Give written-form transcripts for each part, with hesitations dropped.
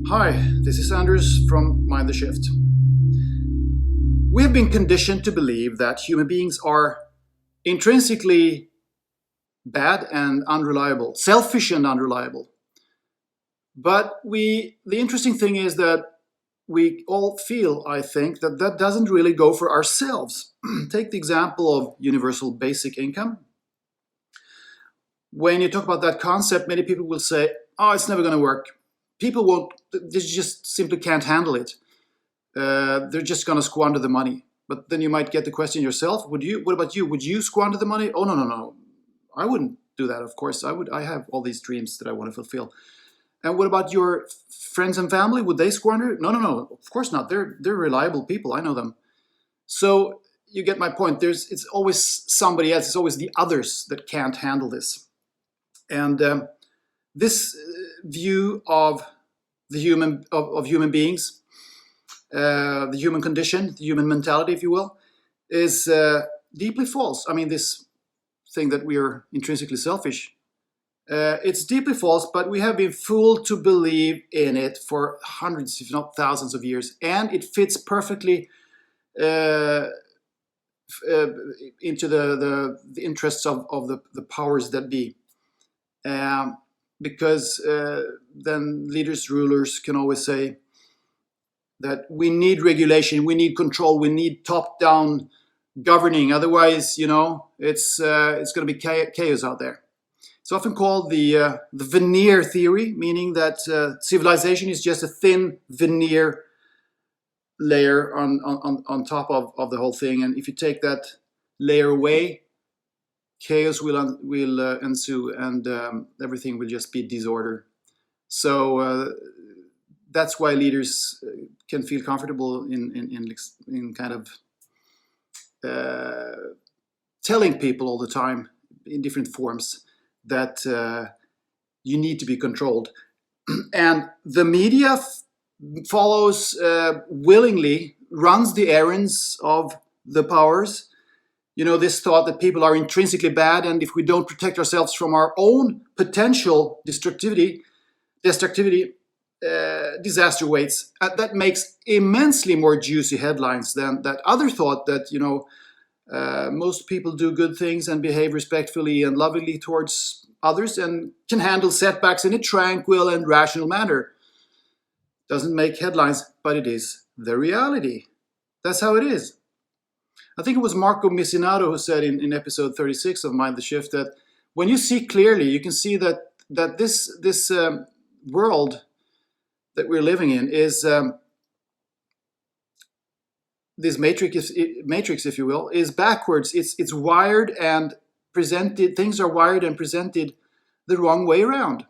Hi, this is Anders from Mind the Shift. We have been conditioned to believe that human beings are intrinsically bad and unreliable, selfish and unreliable. But the interesting thing is that we all feel, I think, that that doesn't really go for ourselves. Take the example of universal basic income. When you talk about that concept, many people will say, oh, it's never going to work. People won't, they just simply can't handle it. They're just going to squander the money. But then you might get the question yourself, what about you? Would you squander the money? Oh, no. I wouldn't do that, of course. I have all these dreams that I want to fulfill. And what about your friends and family? Would they squander it? No. Of course not. They're reliable people. I know them. So you get my point. It's always somebody else. It's always the others that can't handle this. And this view of the human beings, the human condition, the human mentality, if you will, is deeply false. I mean, this thing that we are intrinsically selfish, it's deeply false, but we have been fooled to believe in it for hundreds, if not thousands of years, and it fits perfectly into the interests of the powers that be. Because then leaders, rulers can always say that we need regulation, we need control, we need top-down governing. Otherwise, it's going to be chaos out there. It's often called the veneer theory, meaning that civilization is just a thin veneer layer on top of the whole thing. And if you take that layer away, chaos will ensue, and everything will just be disorder. So that's why leaders can feel comfortable in kind of telling people all the time in different forms that you need to be controlled. And the media follows willingly, runs the errands of the powers. This thought that people are intrinsically bad, and if we don't protect ourselves from our own potential destructivity, disaster waits. That makes immensely more juicy headlines than that other thought that, most people do good things and behave respectfully and lovingly towards others and can handle setbacks in a tranquil and rational manner. Doesn't make headlines, but it is the reality. That's how it is. I think it was Marco Missinato who said in episode 36 of Mind the Shift that when you see clearly, you can see that this world that we're living in is this matrix, if you will, is backwards. It's wired and presented. Things are wired and presented the wrong way around.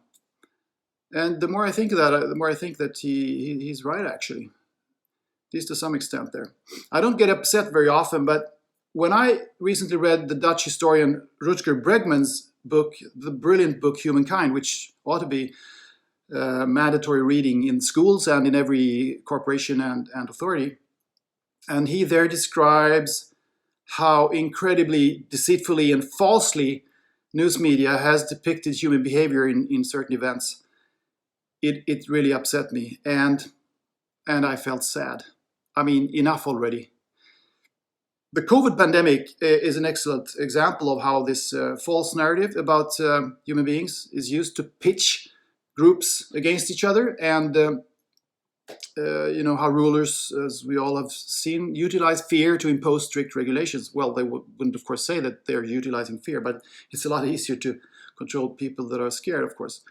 And the more I think of that, the more I think that he's right, actually. At least to some extent there. I don't get upset very often, but when I recently read the Dutch historian Rutger Bregman's book, the brilliant book Humankind, which ought to be mandatory reading in schools and in every corporation and authority, and he there describes how incredibly deceitfully and falsely news media has depicted human behavior in certain events. It really upset me, and I felt sad. I mean, enough already. The COVID pandemic is an excellent example of how this false narrative about human beings is used to pitch groups against each other, and how rulers, as we all have seen, utilize fear to impose strict regulations. Well, they wouldn't, of course, say that they're utilizing fear, but it's a lot easier to control people that are scared, of course,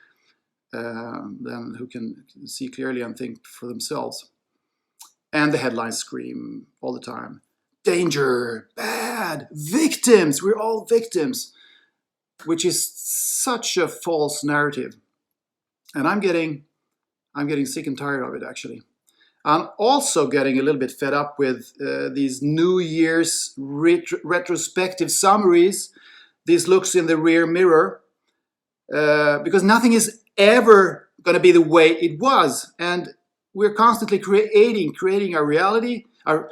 than who can see clearly and think for themselves. And the headlines scream all the time. Danger, bad, victims, we're all victims, which is such a false narrative. And I'm getting sick and tired of it, actually. I'm also getting a little bit fed up with these New Year's retrospective summaries, these looks in the rear mirror, because nothing is ever going to be the way it was. And we're constantly creating our reality, our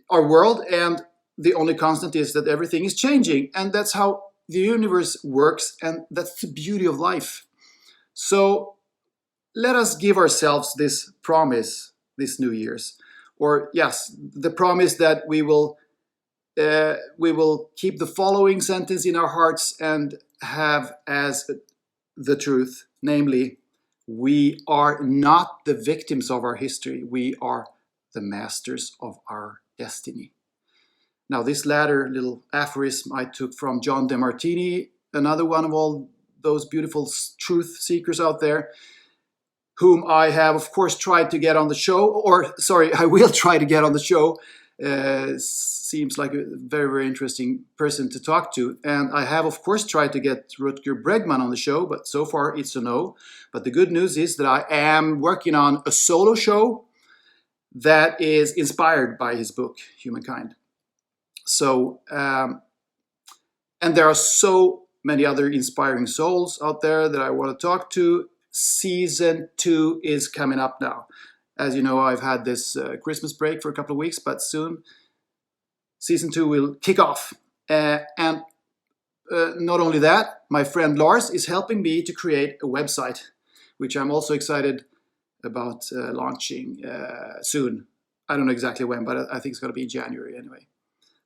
world, and the only constant is that everything is changing. And that's how the universe works, and that's the beauty of life. So let us give ourselves this promise this New Year's, or yes, the promise that we will keep the following sentence in our hearts and have as the truth, namely, we are not the victims of our history, we are the masters of our destiny. Now, this latter little aphorism I took from John DeMartini, another one of all those beautiful truth seekers out there, whom I have, of course, tried to get on the show, or sorry, I will try to get on the show. Seems like a very, very interesting person to talk to. And I have, of course, tried to get Rutger Bregman on the show, but so far it's a no. But the good news is that I am working on a solo show that is inspired by his book, Humankind. So, and there are so many other inspiring souls out there that I want to talk to. Season 2 is coming up now. As you know, I've had this Christmas break for a couple of weeks, but soon Season 2 will kick off. And not only that, my friend Lars is helping me to create a website, which I'm also excited about launching soon. I don't know exactly when, but I think it's going to be in January anyway.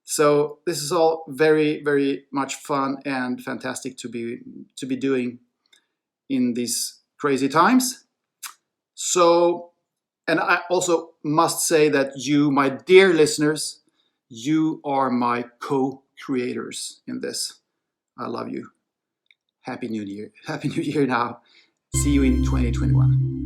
So this is all very, very much fun and fantastic to be doing in these crazy times. So, and I also must say that you, my dear listeners, you are my co-creators in this. I love you. Happy New Year. Happy New Year now. See you in 2021.